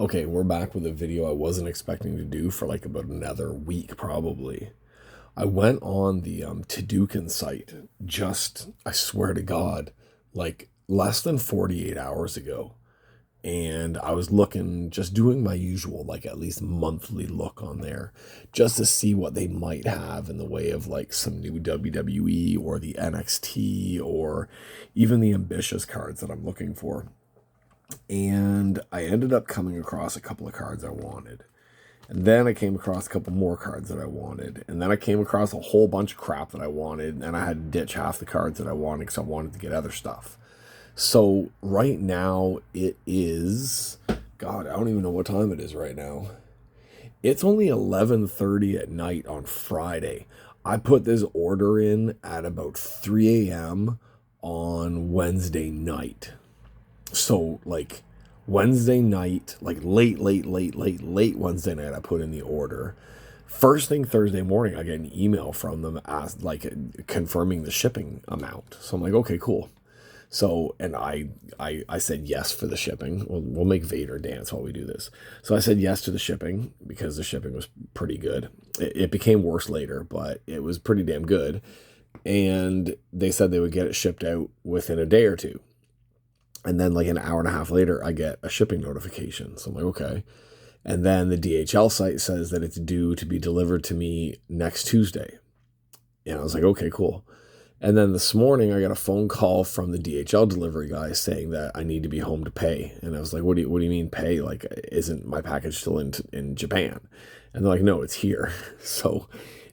Okay, we're back with a video I wasn't expecting to do for like about another week probably. I went on the Tadukin site just, I swear to God, like less than 48 hours ago. And I was looking, just doing my usual, like at least monthly look on there, just to see what they might have in the way of like some new WWE or the NXT or even the ambitious cards that I'm looking for. And I ended up coming across a couple of cards I wanted. And then I came across a couple more cards that I wanted. And then I came across a whole bunch of crap that I wanted. And I had to ditch half the cards that I wanted because I wanted to get other stuff. So right now it is, God, I don't even know what time it is right now. It's only 11:30 at night on Friday. I put this order in at about 3 a.m. on Wednesday night. So like Wednesday night, like late Wednesday night, I put in the order. First thing Thursday morning, I get an email from them as like confirming the shipping amount. So I'm like, okay, cool. So, and I said yes for the shipping. We'll make Vader dance while we do this. So I said yes to the shipping because the shipping was pretty good. It became worse later, but it was pretty damn good. And they said they would get it shipped out within a day or two. And then like an hour and a half later, I get a shipping notification. So I'm like, okay. And then the DHL site says that it's due to be delivered to me next Tuesday. And I was like, okay, cool. And then this morning, I got a phone call from the DHL delivery guy saying that I need to be home to pay. And I was like, what do you mean pay? Like, isn't my package still in Japan? And they're like, no, it's here. So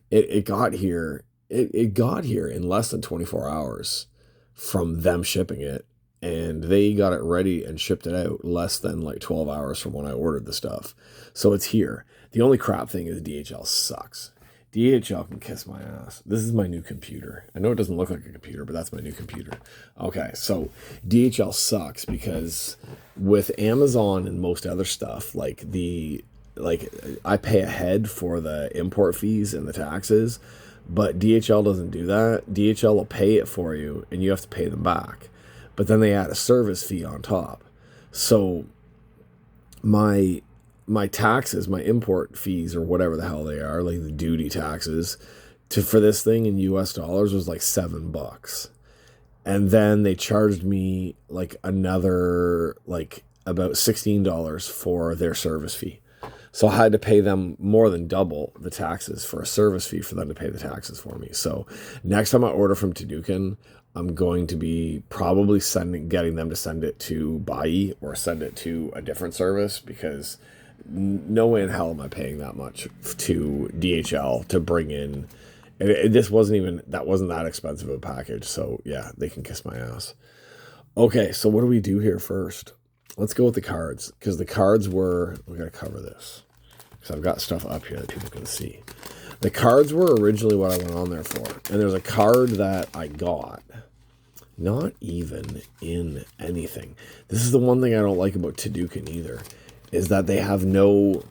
it got here. It got here in less than 24 hours from them shipping it. And they got it ready and shipped it out less than like 12 hours from when I ordered the stuff. So it's here. The only crap thing is DHL sucks. DHL can kiss my ass. This is my new computer. I know it doesn't look like a computer, but that's my new computer. Okay, so DHL sucks because with Amazon and most other stuff, like I pay ahead for the import fees and the taxes, but DHL doesn't do that. DHL will pay it for you and you have to pay them back. But then they add a service fee on top. So my taxes, my import fees or whatever the hell they are, like the duty taxes for this thing in US dollars was like $7. And then they charged me like another, like about $16 for their service fee. So I had to pay them more than double the taxes for a service fee for them to pay the taxes for me. So next time I order from Tadukin, I'm going to be probably getting them to send it to Bai or send it to a different service because no way in hell am I paying that much to DHL to bring in. This wasn't that expensive a package. So yeah, they can kiss my ass. Okay, so what do we do here first? Let's go with the cards because the cards we got to cover this because I've got stuff up here that people can see. The cards were originally what I went on there for. And there's a card that I got. Not even in anything. This is the one thing I don't like about Tadukin either, is that they have no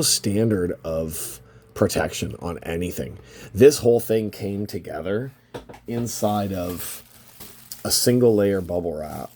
standard of protection on anything. This whole thing came together inside of a single layer bubble wrap,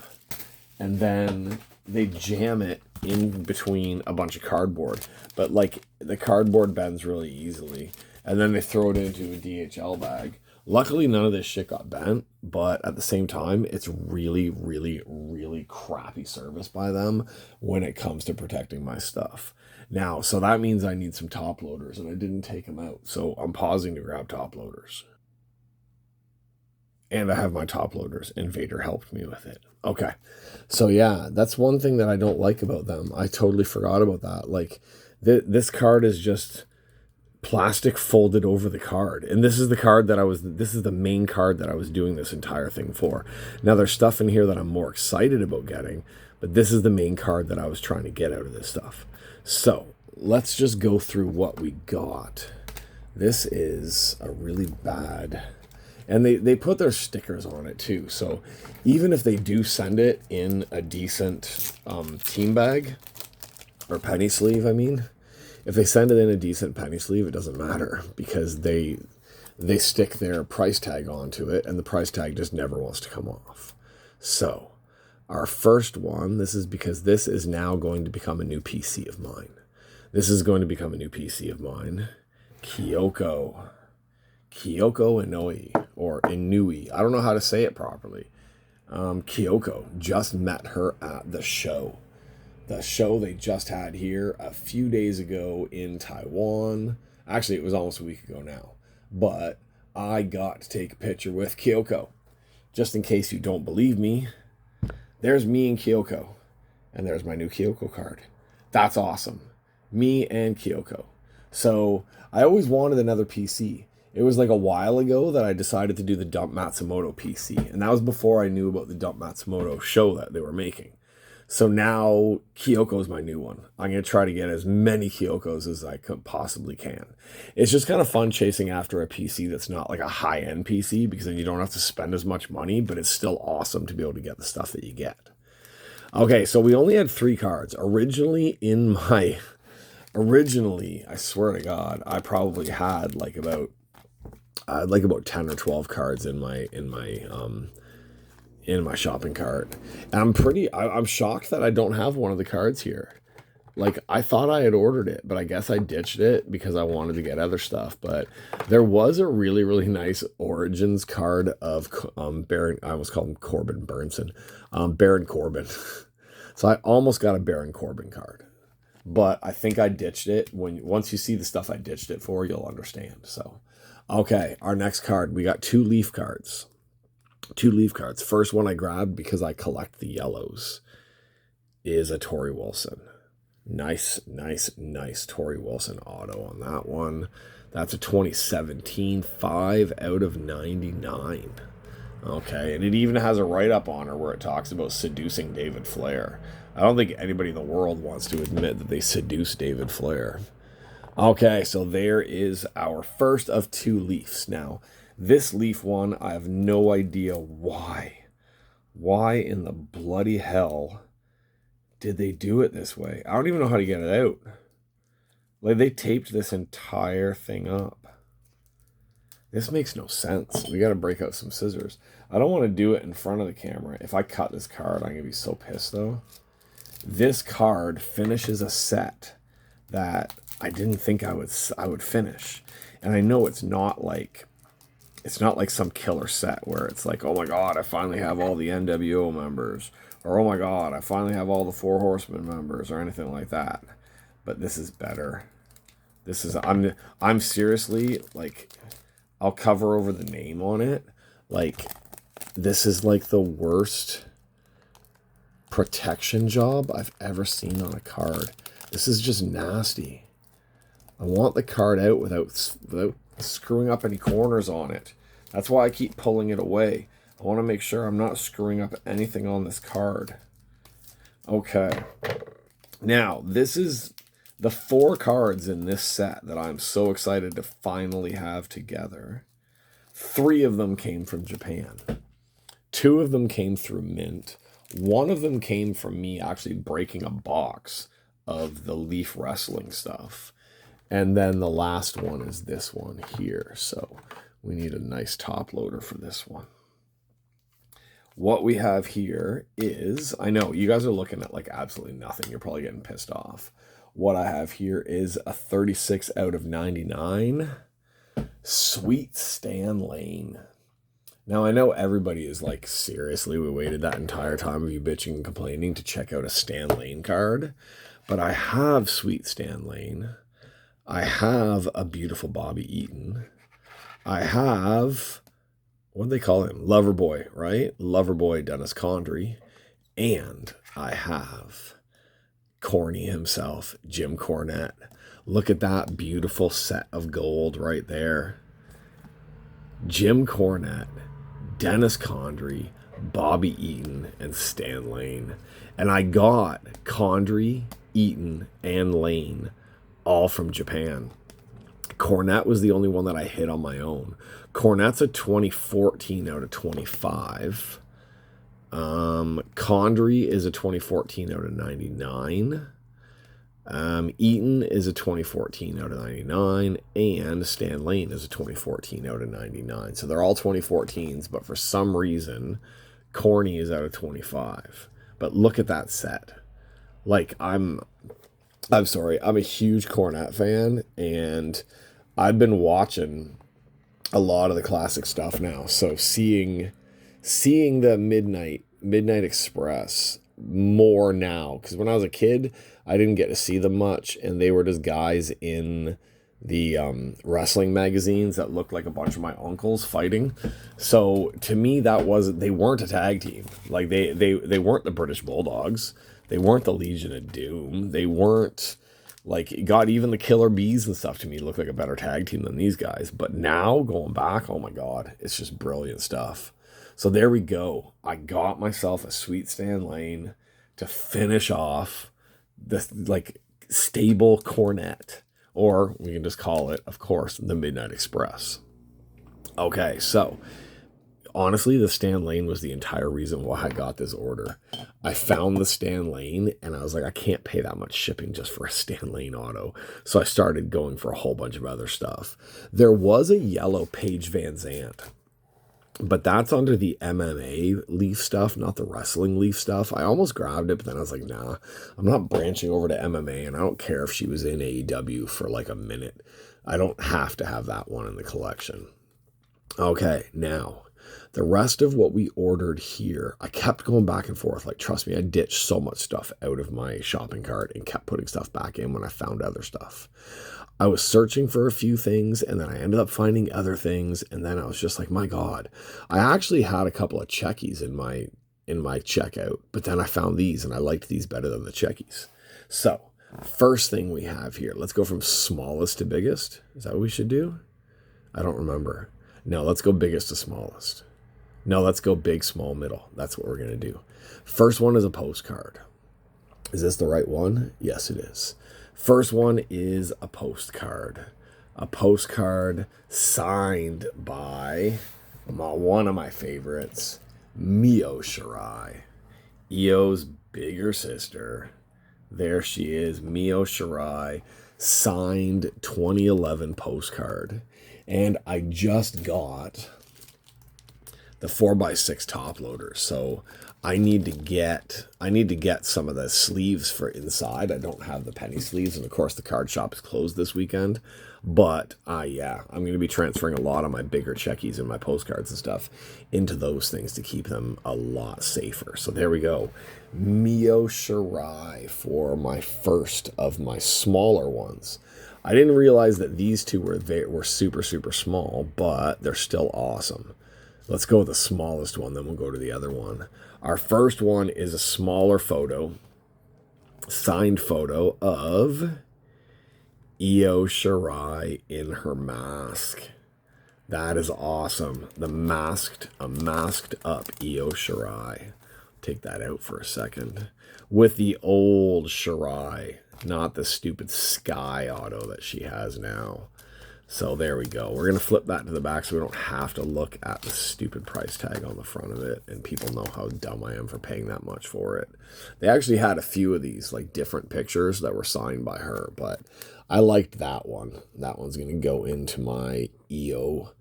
and then they jam it in between a bunch of cardboard. But like the cardboard bends really easily, and then they throw it into a DHL bag. Luckily, none of this shit got bent, but at the same time, it's really, really, really crappy service by them when it comes to protecting my stuff. Now, so that means I need some top loaders, and I didn't take them out, so I'm pausing to grab top loaders. And I have my top loaders, and Vader helped me with it. Okay, so yeah, that's one thing that I don't like about them. I totally forgot about that. Like, this card is just plastic folded over the card, and this is the main card that I was doing this entire thing for. Now there's stuff in here that I'm more excited about getting, but this is the main card that I was trying to get out of this stuff. So let's just go through what we got. This is a really bad, and they put their stickers on it too, so even if they do send it in a decent team bag or penny sleeve, I mean, if they send it in a decent penny sleeve, it doesn't matter because they stick their price tag onto it, and the price tag just never wants to come off. So Our first one, this is because this is now going to become a new PC of mine. This is going to become a new PC of mine. Kyoko Inouye, or Inui. I don't know how to say it properly. Kyoko, just met her at the show. The show they just had here a few days ago in Taiwan. Actually, it was almost a week ago now. But I got to take a picture with Kyoko. Just in case you don't believe me, there's me and Kyoko. And there's my new Kyoko card. That's awesome. Me and Kyoko. So I always wanted another PC. It was like a while ago that I decided to do the Dump Matsumoto PC. And that was before I knew about the Dump Matsumoto show that they were making. So now Kyoko's my new one. I'm going to try to get as many Kyokos as I possibly can. It's just kind of fun chasing after a PC that's not like a high-end PC, because then you don't have to spend as much money, but it's still awesome to be able to get the stuff that you get. Okay, so we only had 3 cards. Originally, I swear to God, I probably had like about 10 or 12 cards in my shopping cart. And I'm shocked that I don't have one of the cards here. Like, I thought I had ordered it, but I guess I ditched it because I wanted to get other stuff. But there was a really, really nice Origins card of Baron. I almost called him Corbin Burnson. Baron Corbin. So I almost got a Baron Corbin card. But I think I ditched it. Once you see the stuff I ditched it for, you'll understand. So, okay, our next card. We got 2 Leaf cards. 2 Leaf cards. First one I grabbed because I collect the yellows is a Tori Wilson. Nice Tori Wilson auto on that one. That's a 2017 5 out of 99. Okay, and it even has a write-up on her where it talks about seducing David Flair. I don't think anybody in the world wants to admit that they seduced David Flair. Okay, so there is our first of 2 Leafs. Now, this Leaf one, I have no idea why. Why in the bloody hell did they do it this way? I don't even know how to get it out. Like, they taped this entire thing up. This makes no sense. We got to break out some scissors. I don't want to do it in front of the camera. If I cut this card, I'm going to be so pissed, though. This card finishes a set that I didn't think I would finish. And I know it's not like some killer set where it's like, oh my God, I finally have all the NWO members. Or, oh my God, I finally have all the 4 Horsemen members, or anything like that. But this is better. This is, I'm seriously, like, I'll cover over the name on it. Like, this is like the worst protection job I've ever seen on a card. This is just nasty. I want the card out without screwing up any corners on it. That's why I keep pulling it away. I want to make sure I'm not screwing up anything on this card. Okay. Now, this is the 4 cards in this set that I'm so excited to finally have together. 3 of them came from Japan. 2 of them came through Mint. 1 of them came from me actually breaking a box of the Leaf Wrestling stuff. And then the last one is this one here. So we need a nice top loader for this one. What we have here is, I know you guys are looking at like absolutely nothing. You're probably getting pissed off. What I have here is a 36 out of 99 Sweet Stan Lane. Now, I know everybody is like, seriously, we waited that entire time of you bitching and complaining to check out a Stan Lane card. But I have Sweet Stan Lane. I have a beautiful Bobby Eaton. I have, what do they call him? Loverboy, right? Loverboy Dennis Condrey. And I have Corny himself, Jim Cornette. Look at that beautiful set of gold right there. Jim Cornette, Dennis Condrey, Bobby Eaton, and Stan Lane. And I got Condrey, Eaton, and Lane all from Japan. Cornette was the only one that I hit on my own. Cornette's a 2014 out of 25. Condrey is a 2014 out of 99. Eaton is a 2014 out of 99, and Stan Lane is a 2014 out of 99. So they're all 2014s, but for some reason, Corny is out of 25. But look at that set. Like, I'm sorry, I'm a huge Cornet fan, and I've been watching a lot of the classic stuff now. So seeing the Midnight Express more now, because when I was a kid, I didn't get to see them much, and they were just guys in the wrestling magazines that looked like a bunch of my uncles fighting. So to me, they weren't a tag team. Like they weren't the British Bulldogs. They weren't the Legion of Doom. They weren't, like, God, even the Killer Bees and stuff to me look like a better tag team than these guys. But now going back, oh my God, it's just brilliant stuff. So there we go. I got myself a sweet Stan Lane to finish off this, like, stable cornet, or we can just call it, of course, the Midnight Express. Okay, so honestly, the Stan Lane was the entire reason why I got this order. I found the Stan Lane, and I was like, I can't pay that much shipping just for a Stan Lane auto. So I started going for a whole bunch of other stuff. There was a yellow Paige Van Zandt, but that's under the MMA Leaf stuff, not the wrestling Leaf stuff. I almost grabbed it, but then I was like, nah, I'm not branching over to MMA, and I don't care if she was in AEW for like a minute. I don't have to have that one in the collection. Okay, now, the rest of what we ordered here, I kept going back and forth. Like, trust me, I ditched so much stuff out of my shopping cart and kept putting stuff back in when I found other stuff. I was searching for a few things, and then I ended up finding other things, and then I was just like, my God. I actually had a couple of checkies in my checkout, but then I found these, and I liked these better than the checkies. So, first thing we have here, let's go from smallest to biggest. Is that what we should do? I don't remember. No, let's go biggest to smallest. No, let's go big, small, middle. That's what we're going to do. First one is a postcard. Is this the right one? Yes, it is. First one is a postcard. A postcard signed by one of my favorites, Mio Shirai. Io's bigger sister. There she is, Mio Shirai, signed 2011 postcard. And I just got the 4x6 top loader. So I need to get some of the sleeves for inside. I don't have the penny sleeves, and of course the card shop is closed this weekend. But yeah, I'm going to be transferring a lot of my bigger checkies and my postcards and stuff into those things to keep them a lot safer. So there we go. Mio Shirai for my first of my smaller ones. I didn't realize that these two were super, super small, but they're still awesome. Let's go with the smallest one, then we'll go to the other one. Our first one is a smaller photo, signed photo of Io Shirai in her mask. That is awesome. A masked up Io Shirai. Take that out for a second. With the old Shirai, not the stupid Sky auto that she has now. So there we go. We're going to flip that to the back so we don't have to look at the stupid price tag on the front of it. And people know how dumb I am for paying that much for it. They actually had a few of these, like, different pictures that were signed by her. But I liked that one. That one's going to go into my Io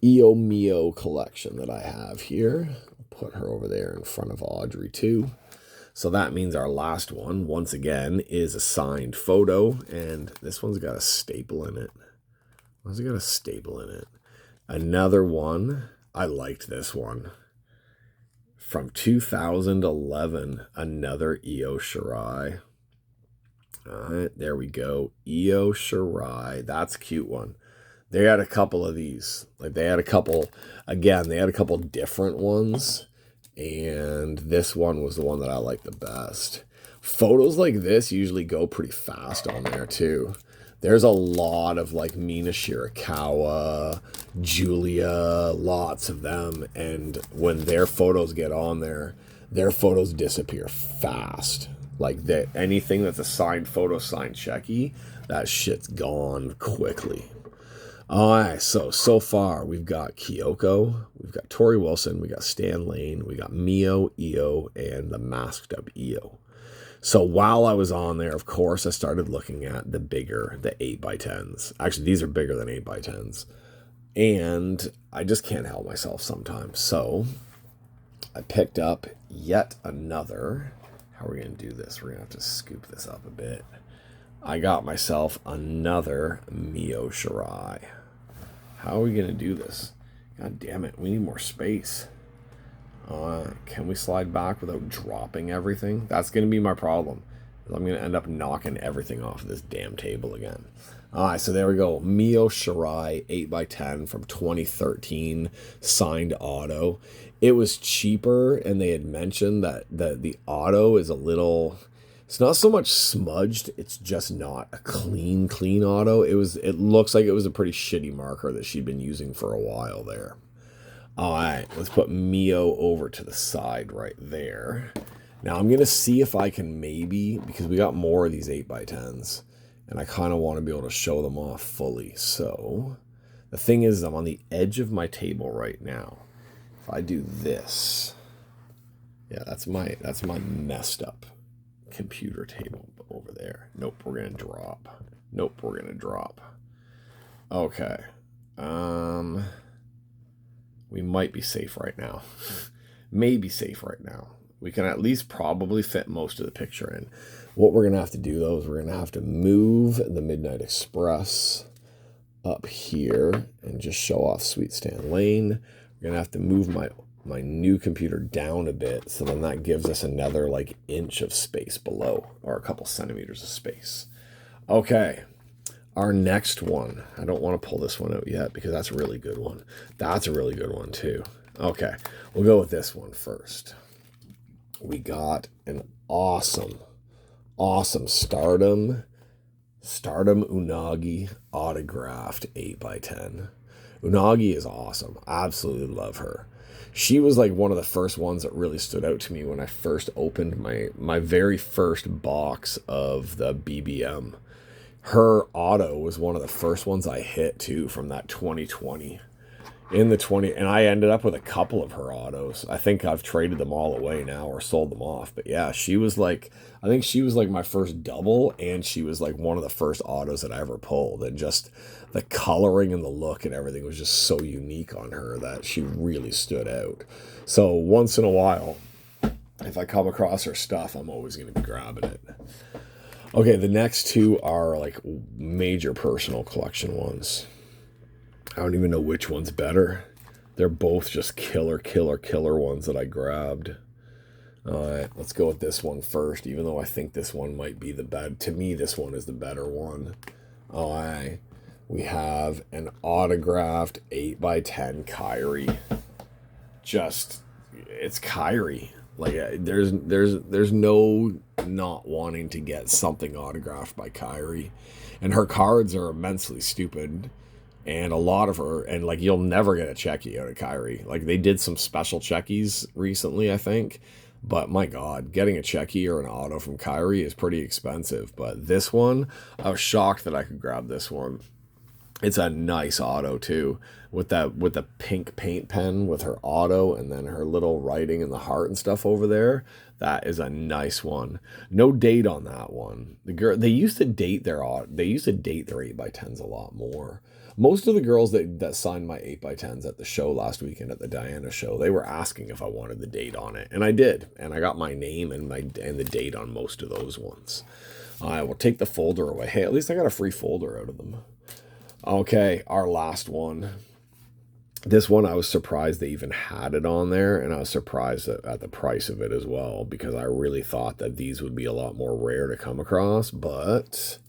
Mio collection that I have here. Put her over there in front of Audrey too. So that means our last one, once again, is a signed photo. And this one's got a staple in it. Why's it got a staple in it? Another one. I liked this one. From 2011, another Io Shirai. All right, there we go. Io Shirai. That's a cute one. They had a couple of these. Like, they had a couple, again, they had a couple different ones. And this one was the one that I liked the best. Photos like this usually go pretty fast on there too. There's a lot of, like, Mina Shirakawa, Julia, lots of them. And when their photos get on there, their photos disappear fast. Like, anything that's a signed photo, signed checky, that shit's gone quickly. All right, so far we've got Kyoko, we've got Tori Wilson, we got Stan Lane, we got Mio, Io, and the masked up Io. So while I was on there, of course, I started looking at the 8x10s. Actually, these are bigger than 8x10s. And I just can't help myself sometimes. So I picked up yet another How are we going to do this? We're going to have to scoop this up a bit. I got myself another Mio Shirai. How are we going to do this? God damn it, we need more space. Can we slide back without dropping everything? That's going to be my problem. I'm going to end up knocking everything off of this damn table again. Alright, so there we go. Mio Shirai 8x10 from 2013, signed auto. It was cheaper, and they had mentioned that the auto is a little... It's not so much smudged, it's just not a clean auto. It looks like it was a pretty shitty marker that she'd been using for a while there. Alright, let's put Mio over to the side right there. Now I'm going to see if I can maybe, because we got more of these 8x10s, and I kind of want to be able to show them off fully. So the thing is, I'm on the edge of my table right now. If I do this, yeah, that's my messed up computer table over there. Nope, we're going to drop. Nope, we're going to drop. Okay. We might be safe right now. Maybe safe right now. We can at least probably fit most of the picture in. What we're going to have to do, though, is we're going to have to move the Midnight Express up here and just show off Sweet Stan Lane. We're going to have to move my new computer down a bit, so then that gives us another like inch of space below, or a couple centimeters of space. Okay, our next one. I don't want to pull this one out yet because that's a really good one. That's a really good one too. Okay, we'll go with this one first. We got an awesome Stardom Unagi autographed 8x10. Unagi is awesome. Absolutely love her. She was like one of the first ones that really stood out to me when I first opened my very first box of the BBM. Her auto was one of the first ones I hit too from that 2020. In the 20, and I ended up with a couple of her autos. I think I've traded them all away now or sold them off. But yeah, she was like, I think she was like my first double, and she was like one of the first autos that I ever pulled. And just the coloring and the look and everything was just so unique on her that she really stood out. So once in a while, if I come across her stuff, I'm always going to be grabbing it. Okay, the next two are like major personal collection ones. I don't even know which one's better. They're both just killer ones that I grabbed. Alright, let's go with this one first, even though I think this one might be the better. To me, this one is the better one. Alright, we have an autographed 8x10 KAIRI. Just, it's KAIRI. Like, there's no not wanting to get something autographed by KAIRI. And her cards are immensely stupid. And a lot of her, and like you'll never get a Checky out of KAIRI. Like they did some special Checkies recently, I think. But my God, getting a Checky or an auto from KAIRI is pretty expensive. But this one, I was shocked that I could grab this one. It's a nice auto too, with the pink paint pen with her auto and then her little writing and the heart and stuff over there. That is a nice one. No date on that one. The girl, they used to date their 8x10s a lot more. Most of the girls that signed my 8x10s at the show last weekend at the Diana show, they were asking if I wanted the date on it, and I did, and I got my name and the date on most of those ones. I will take the folder away. Hey, at least I got a free folder out of them. Okay, our last one. This one, I was surprised they even had it on there, and I was surprised at the price of it as well, because I really thought that these would be a lot more rare to come across, but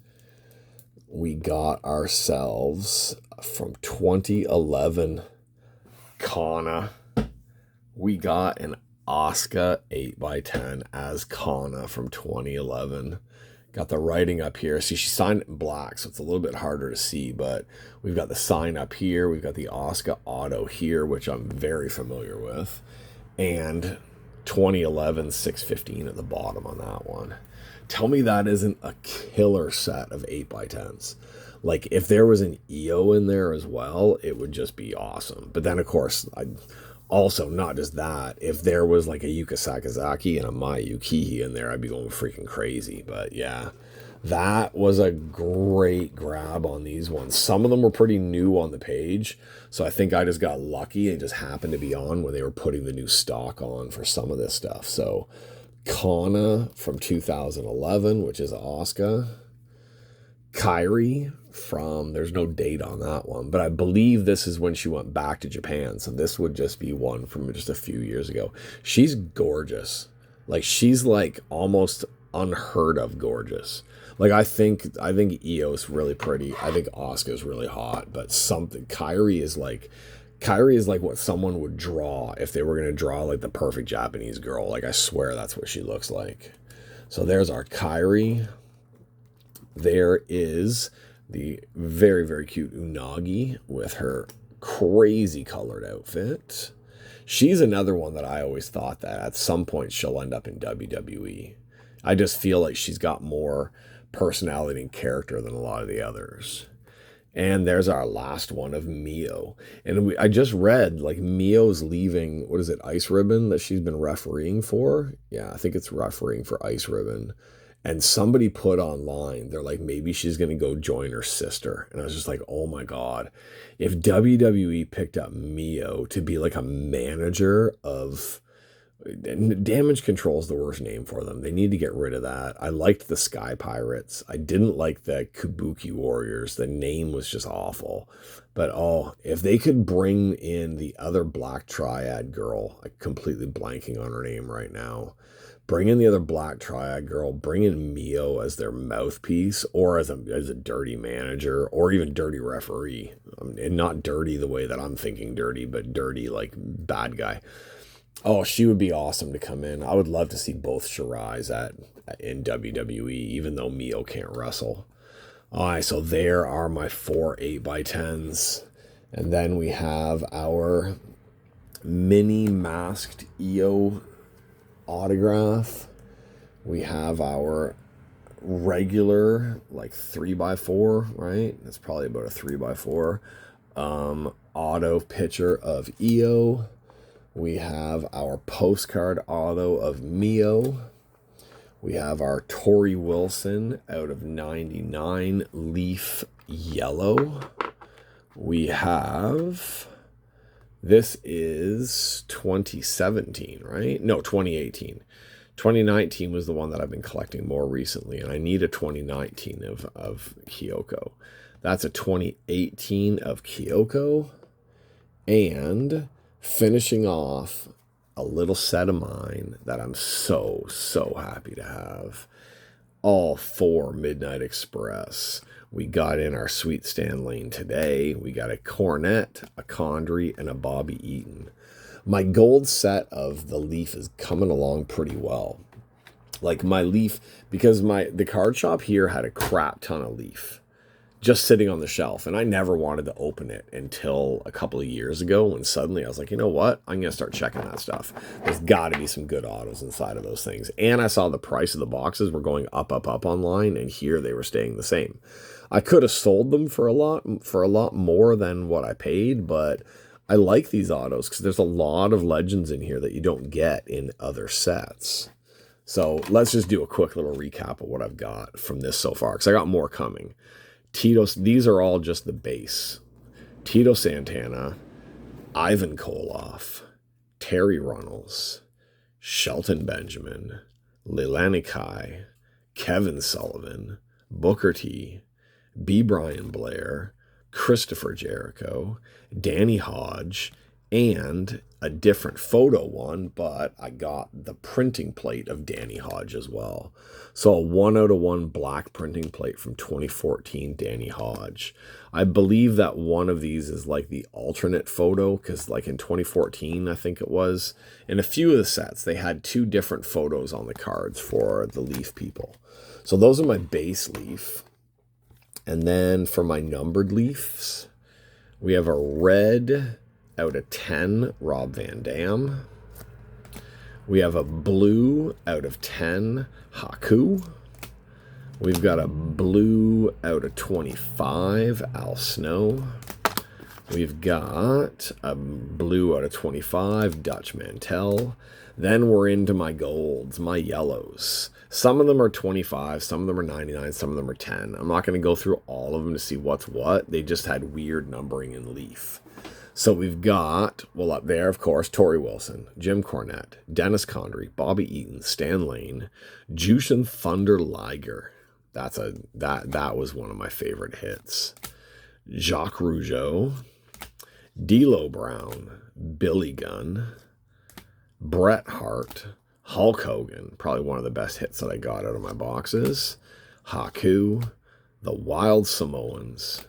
we got ourselves from 2011 Kana. We got an ASUKA 8x10 as Kana from 2011. Got the writing up here. See, she signed it in black, so it's a little bit harder to see, but we've got the sign up here. We've got the ASUKA auto here, which I'm very familiar with, and 2011 615 at the bottom on that one. Tell me that isn't a killer set of 8x10s. Like, if there was an EO in there as well, it would just be awesome. But then, of course, also, not just that, if there was like a Yuka Sakazaki and a Mai Yukihi in there, I'd be going freaking crazy. But yeah, that was a great grab on these ones. Some of them were pretty new on the page, so I think I just got lucky and just happened to be on when they were putting the new stock on for some of this stuff. So Kana from 2011, which is ASUKA. KAIRI from, there's no date on that one, but I believe this is when she went back to Japan. So this would just be one from just a few years ago. She's gorgeous. Like, she's like almost unheard of gorgeous. Like, I think Io's really pretty. I think Asuka's really hot, but KAIRI is like what someone would draw if they were going to draw like the perfect Japanese girl. Like, I swear that's what she looks like. So there's our KAIRI. There is the very, very cute Unagi with her crazy colored outfit. She's another one that I always thought that at some point she'll end up in WWE. I just feel like she's got more personality and character than a lot of the others. And there's our last one of Mio. And I just read, like, Mio's leaving, what is it, Ice Ribbon that she's been refereeing for? Yeah, I think it's refereeing for Ice Ribbon. And somebody put online, they're like, maybe she's going to go join her sister. And I was just like, oh my God. If WWE picked up Mio to be like a manager of... Damage Control is the worst name for them. They need to get rid of that. I liked the Sky Pirates. I didn't like the Kabuki Warriors. The name was just awful. But oh, if they could bring in the other Black Triad girl, I'm completely blanking on her name right now. Bring in the other Black Triad girl. Bring in Mio as their mouthpiece, or as a dirty manager, or even dirty referee. And not dirty the way that I'm thinking dirty, but dirty like bad guy. Oh, she would be awesome to come in. I would love to see both Shirai's in WWE, even though Mio can't wrestle. All right, so there are my 4 8x10s. And then we have our mini masked Io autograph. We have our regular, like 3x4, right? That's probably about a 3x4. Auto picture of Io. We have our postcard auto of Mio. We have our Tori Wilson out of 99 Leaf Yellow. We have, this is 2017, right? No, 2018. 2019 was the one that I've been collecting more recently, and I need a 2019 of Kyoko. That's a 2018 of Kyoko. And finishing off a little set of mine that I'm so happy to have. All 4 Midnight Express. We got in our Sweet Stan Lane today. We got a Cornette, a Condrey, and a Bobby Eaton. My gold set of the Leaf is coming along pretty well. Like my Leaf, because the card shop here had a crap ton of Leaf just sitting on the shelf, and I never wanted to open it until a couple of years ago when suddenly I was like, you know what? I'm going to start checking that stuff. There's got to be some good autos inside of those things. And I saw the price of the boxes were going up online, and here they were staying the same. I could have sold them for a lot more than what I paid, but I like these autos because there's a lot of legends in here that you don't get in other sets. So let's just do a quick little recap of what I've got from this so far, because I got more coming. These are all just the base. Tito Santana, Ivan Koloff, Terry Runnels, Shelton Benjamin, Leilani Kai, Kevin Sullivan, Booker T, B. Brian Blair, Christopher Jericho, Danny Hodge, and a different photo one, but I got the printing plate of Danny Hodge as well. So a 1/1 black printing plate from 2014 Danny Hodge. I believe that one of these is like the alternate photo, because like in 2014, I think it was, in a few of the sets, they had 2 different photos on the cards for the Leaf people. So those are my base Leaf. And then for my numbered Leafs, we have a red out of 10 Rob Van Dam. We have a blue out of 10 Haku. We've got a blue out of 25 Al Snow. We've got a blue out of 25 Dutch Mantel. Then we're into my golds, my yellows. Some of them are 25, some of them are 99, some of them are 10. I'm not going to go through all of them to see what's what. They just had weird numbering in Leaf. So we've got, well, up there, of course, Torrey Wilson, Jim Cornette, Dennis Condrey, Bobby Eaton, Stan Lane, Jushin Thunder Liger. That was one of my favorite hits. Jacques Rougeau, D'Lo Brown, Billy Gunn, Bret Hart, Hulk Hogan, probably one of the best hits that I got out of my boxes. Haku, the Wild Samoans,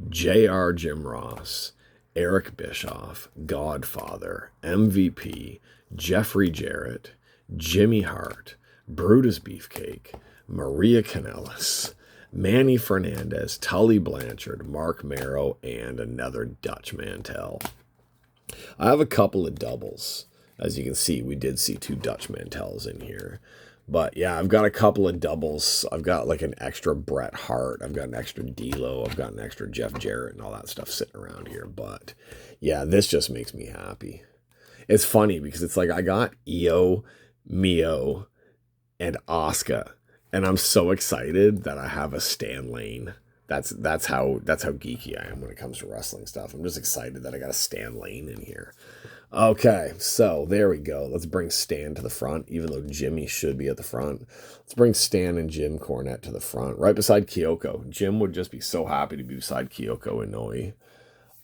J.R. Jim Ross, Eric Bischoff, Godfather, MVP, Jeffrey Jarrett, Jimmy Hart, Brutus Beefcake, Maria Kanellis, Manny Fernandez, Tully Blanchard, Mark Merrow, and another Dutch Mantel. I have a couple of doubles. As you can see, we did see 2 Dutch Mantels in here. But yeah, I've got a couple of doubles. I've got like an extra Bret Hart. I've got an extra D'Lo. I've got an extra Jeff Jarrett and all that stuff sitting around here. But yeah, this just makes me happy. It's funny because it's like I got Io, Mio, and Asuka. And I'm so excited that I have a Stan Lane. That's how geeky I am when it comes to wrestling stuff. I'm just excited that I got a Stan Lane in here. Okay, so there we go. Let's bring Stan to the front, even though Jimmy should be at the front. Let's bring Stan and Jim Cornette to the front, right beside Kyoko. Jim would just be so happy to be beside Kyoko Inoue.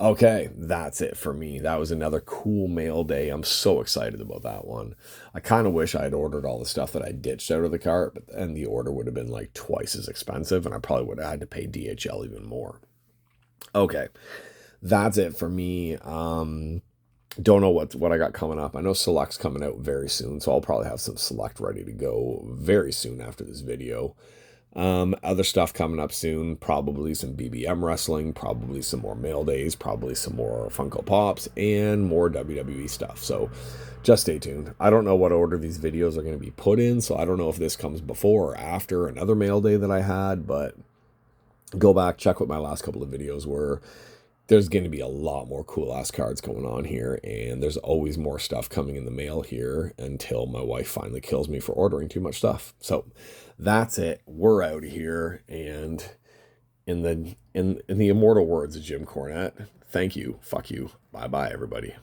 Okay, that's it for me. That was another cool mail day. I'm so excited about that one. I kind of wish I had ordered all the stuff that I ditched out of the cart, but then the order would have been like twice as expensive, and I probably would have had to pay DHL even more. Okay, that's it for me. Don't know what I got coming up. I know Select's coming out very soon, so I'll probably have some Select ready to go very soon after this video. Other stuff coming up soon, probably some BBM wrestling, probably some more mail days, probably some more Funko Pops, and more WWE stuff. So just stay tuned. I don't know what order these videos are going to be put in, so I don't know if this comes before or after another mail day that I had, but go back, check what my last couple of videos were. There's going to be a lot more cool ass cards going on here, and there's always more stuff coming in the mail here until my wife finally kills me for ordering too much stuff. So that's it. We're out of here, and in the immortal words of Jim Cornette, thank you, fuck you, bye bye everybody.